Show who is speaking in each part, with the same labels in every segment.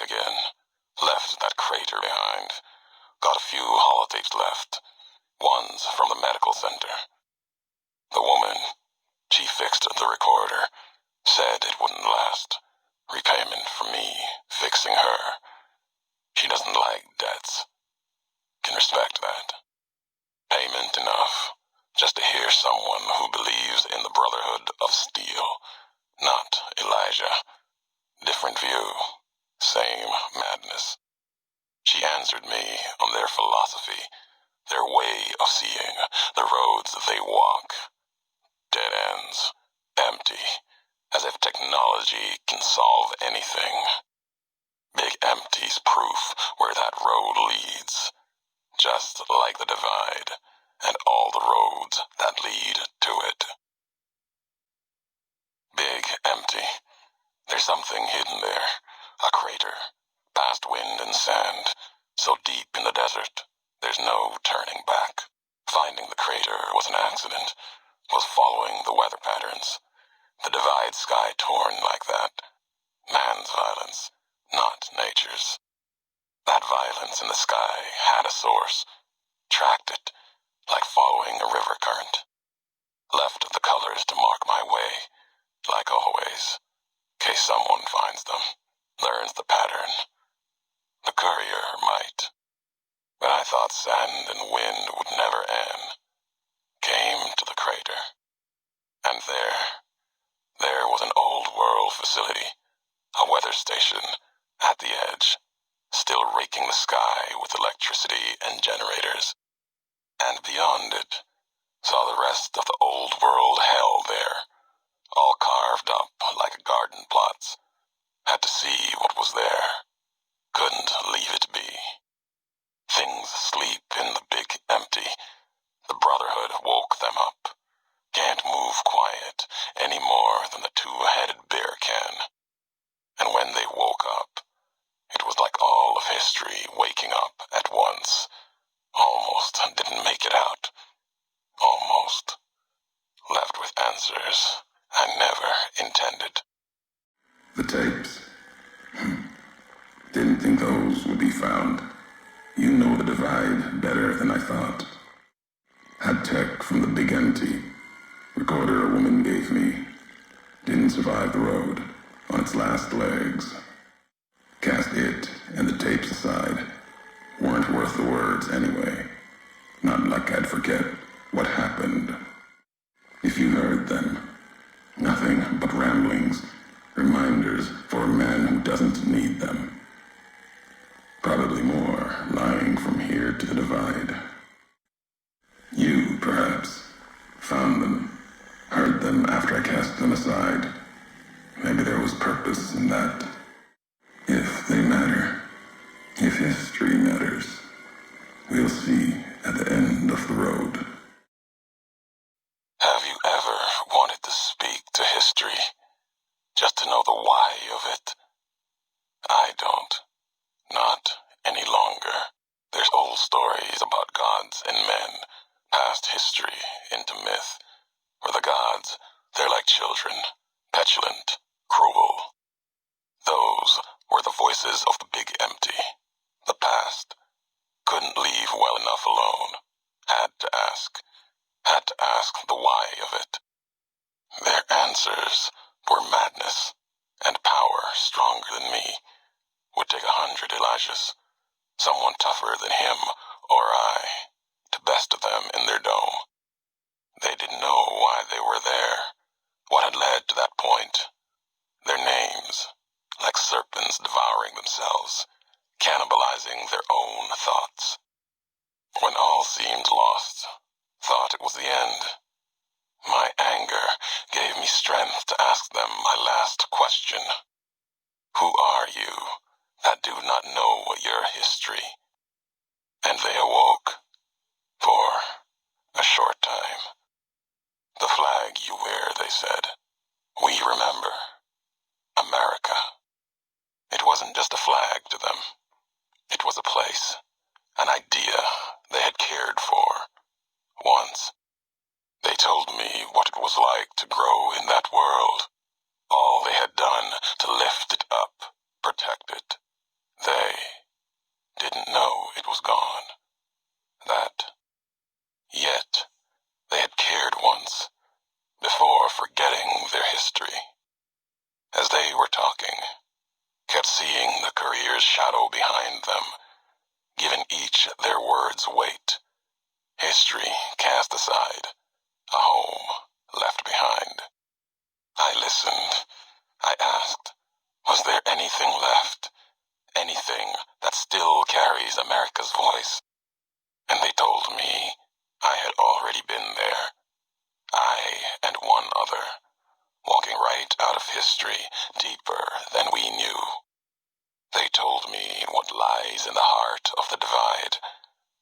Speaker 1: again. Left that crater behind. Got a few holotapes left. One's from the medical center. The woman, she fixed the recorder. Said it wouldn't last. Repayment for me, fixing her. She doesn't like debts. Can respect that. Payment enough, just to hear someone who believes in the Brotherhood of Steel. Not Elijah. Different view. Same madness. She answered me on their philosophy, their way of seeing, the roads they walk. Dead ends. Empty. As if technology can solve anything. Big Empty's proof where that road leads. Just like the divide, and all the roads that lead to it. Big Empty. There's something hidden there. A crater. Past wind and sand. So deep in the desert, there's no turning back. Finding the crater was an accident. Was following the weather patterns. The divide sky torn like that. Man's violence, not nature's. That violence in the sky had a source. Tracked it, like following a river current. Left the colors to mark my way, like always. Case someone finds them, learns the pattern. The Courier might. But I thought sand and wind would never end. Came to the crater. And there was an old world facility, a weather station, at the edge, still raking the sky with electricity and generators. And beyond it, saw the rest of the old world hell there, all carved up like garden plots. Had to see what was there. Couldn't leave it be. Things sleep in the Big Empty. The Brotherhood woke them up. Can't move quiet any more than the two-headed bear can. And when they woke up, it was like all of history waking up at once. Almost didn't make it out. Almost. Left with answers I never intended.
Speaker 2: The tapes. Didn't think those would be found. You know the divide better than I thought. Had tech from the Big Empty. Recorder a woman gave me. Didn't survive the road. On its last legs. Cast it and the tapes aside. Weren't worth the words anyway. Not like I'd forget what happened. If you heard them. Nothing but ramblings. Reminders for a man who doesn't need them. Probably more lying from here to the divide. You, perhaps, found them. Heard them after I cast them aside. Maybe there was purpose in that. If they matter, if history matters, we'll see at the end of the road.
Speaker 1: Have you ever wanted to speak to history, just to know the why of it? I don't. Not any longer. There's old stories about gods and men, past history into myth, where the gods, they're like children, petulant, cruel. Those were the voices of the Big Empty, the past. Couldn't leave well enough alone. Had to ask the why of it. Their answers were madness, and power stronger than me. Would take 100 Elijahs, someone tougher than him or I, to best of them in their dome. They didn't know why they were there, what had led to that point. Their names, like serpents devouring themselves, cannibalizing their own thoughts. When all seemed lost, thought it was the end. My anger gave me strength to ask them my last question. Who are you that do not know your history? And they awoke, for a short time. The flag you wear, they said, we remember. America. It wasn't just a flag to them. It was a place, an idea they had cared for. Once. They told me what it was like to grow in that world. All they had done to lift it up, protect it. Caesar's shadow behind them, giving each their words weight. History cast aside, a home left behind. I listened. I asked, was there anything left? Anything that still carries America's voice? And they told me I had already been there. I and one other, walking right out of history deeper than we knew. They told me what lies in the heart of the divide,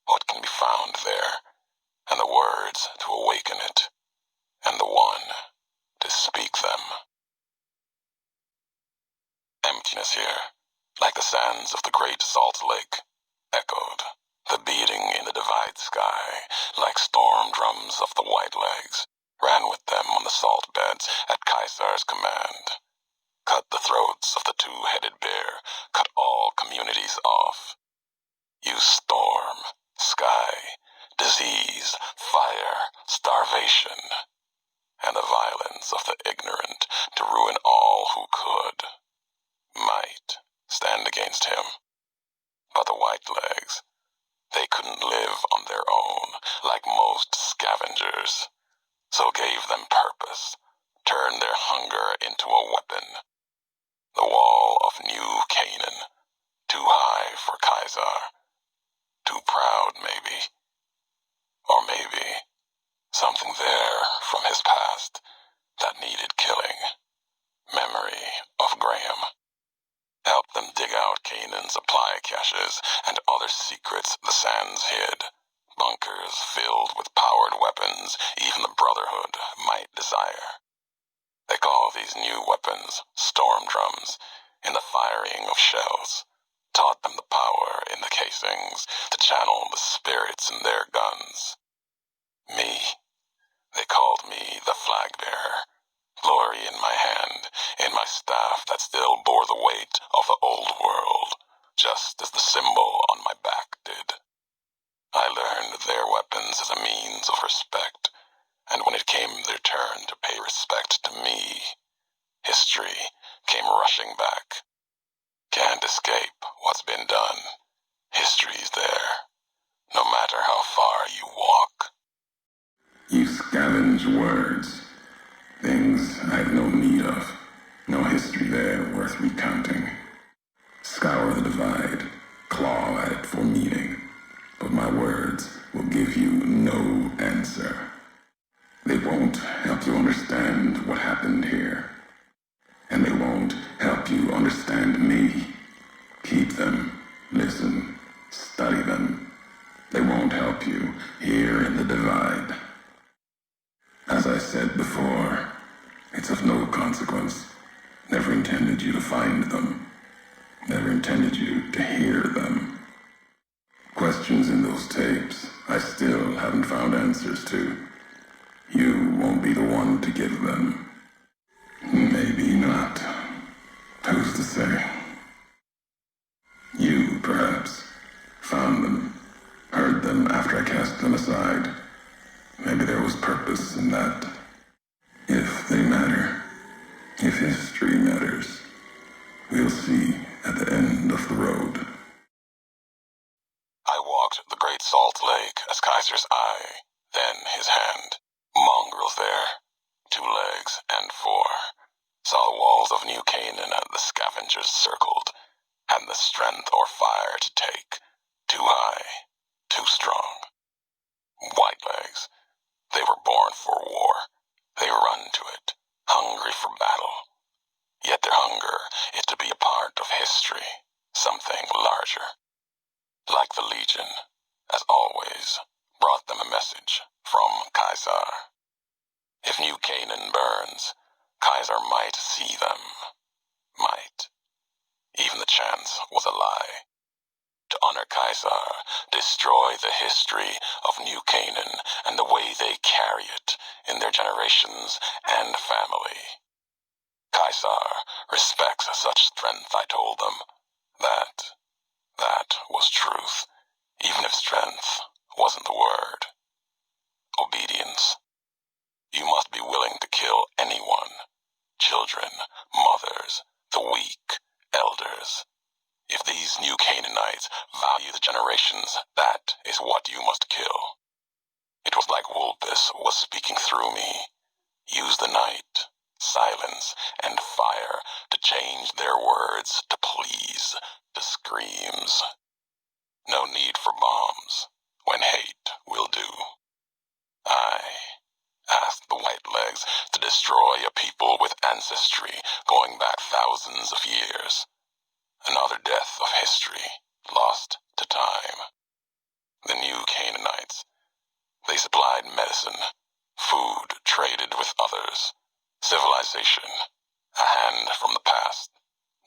Speaker 1: what can be found there, and the words to awaken it, and the one to speak them. Emptiness here, like the sands of the great salt lake, echoed, the beating in the divide sky, like storm drums of the white legs, ran with them on the salt beds at Caesar's command. Cut the throats of the two-headed bear, cut all communities off. Use storm, sky, disease, fire, starvation, and the violence of the ignorant to ruin all who could. Might stand against him. But the white legs, they couldn't live on their own like most scavengers, so gave them purpose, turned their hunger into a weapon. The wall of New Canaan, too high for Caesar, too proud maybe, or maybe something there from his past that needed killing. Memory of Graham. Helped them dig out Canaan's supply caches and other secrets the sands hid. Bunkers filled with powered weapons even the Brotherhood might desire. They call these new weapons storm drums in the firing of shells. Taught them the power in the casings to channel the spirits in their guns. Me, they called me the flag bearer. Glory in my hand, in my staff that still bore the weight of the old world, just as the symbol on my back did. I learned their weapons as a means of respect, and when it came their turn to pay respect to me, history came rushing back. Can't escape what's been done. History's there, no matter how far you walk.
Speaker 2: You scavenge words, things I have no need of, no history there worth recounting. Scour the divide, claw at it for meaning, but my words will give you no answer. They won't help you understand what happened here, and they won't help you understand me. Keep them, listen, study them. They won't help you here in the divide. As I said before, it's of no consequence. Never intended you to find them. Never intended you to hear them. Questions in those tapes I still haven't found answers to. You won't be the one to give them. Maybe not. Who's to say? You, perhaps, found them, heard them after I cast them aside. Maybe there was purpose in that. If they matter, if history matters, we'll see at the end of the road.
Speaker 1: I walked the great salt lake as Caesar's eye, then his hand. Mongrels there, 2 legs and 4. Saw the walls of New Canaan and the scavengers circled, had the strength or fire to take. Too high, too strong. White legs, they were born for war. They run to it, hungry for battle. Yet their hunger is to be a part of history, something larger. Like the Legion, as always, brought them a message from Caesar. If New Canaan burns, Caesar might see them. Might. Even the chance was a lie. To honor Caesar, destroy the history of New Canaan and the way they carry it in their generations and family. Caesar respects such strength, I told them. That was truth, even if strength wasn't the word. Obedience. You must be willing to kill anyone. Children, mothers, the weak, elders. If these new Canaanites value the generations, that is what you must kill. It was like Ulysses was speaking through me. Use the night, silence, and fire to change their words to please, to screams. No need for bombs, when hate will do. I asked the White Legs to destroy a people with ancestry going back thousands of years. Another death of history, lost to time. The new Canaanites, they supplied medicine, food traded with others, civilization, a hand from the past,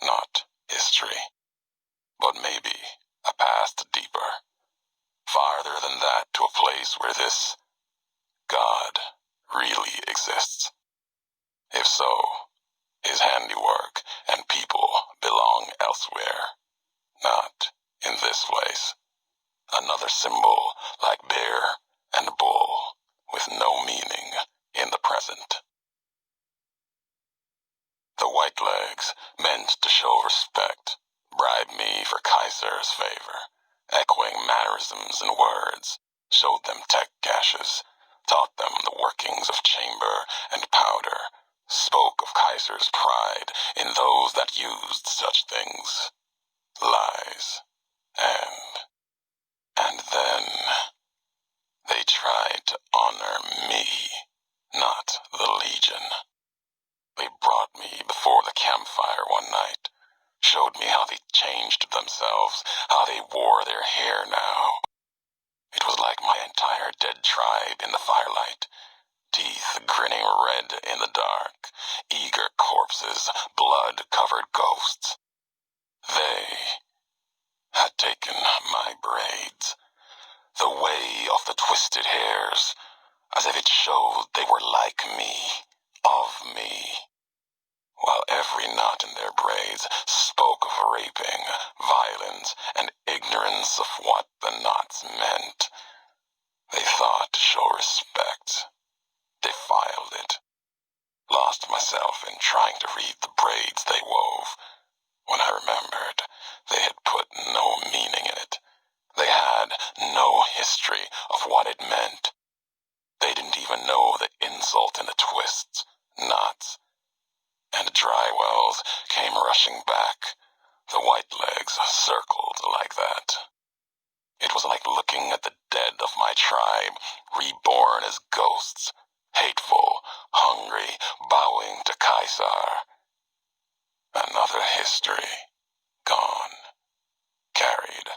Speaker 1: not history, but maybe a past deeper, farther than that, to a place where this God really exists. If so, his handiwork and people belong elsewhere, not in this place. Another symbol like bear and bull with no meaning in the present. The White Legs meant to show respect, bribed me for Kaiser's favor, echoing mannerisms and words, showed them tech caches, taught them the workings of chamber and powder, spoke of Kaiser's pride in those that used such things. Lies. And then they tried to honor me, not the Legion. They brought me before the campfire one night, showed me how they changed themselves, how they wore their hair now. It was like my entire dead tribe in the firelight, teeth grinning red in the dark, eager corpses, blood-covered ghosts. They had taken my braids, the way of the twisted hairs, as if it showed they were like me, of me, while every knot in their braids spoke of raping, violence, and ignorance of what the knots meant. They thought to show respect, defiled it, lost myself in trying to read the braids they wove, when I remembered they had put no meaning in it. They had no history of what it meant. They didn't even know the insult in the twists, knots, and dry wells came rushing back. The White Legs circled like that. It was like looking at the dead of my tribe, reborn as ghosts, hateful, hungry, bowing to Caesar. Another history, gone, carried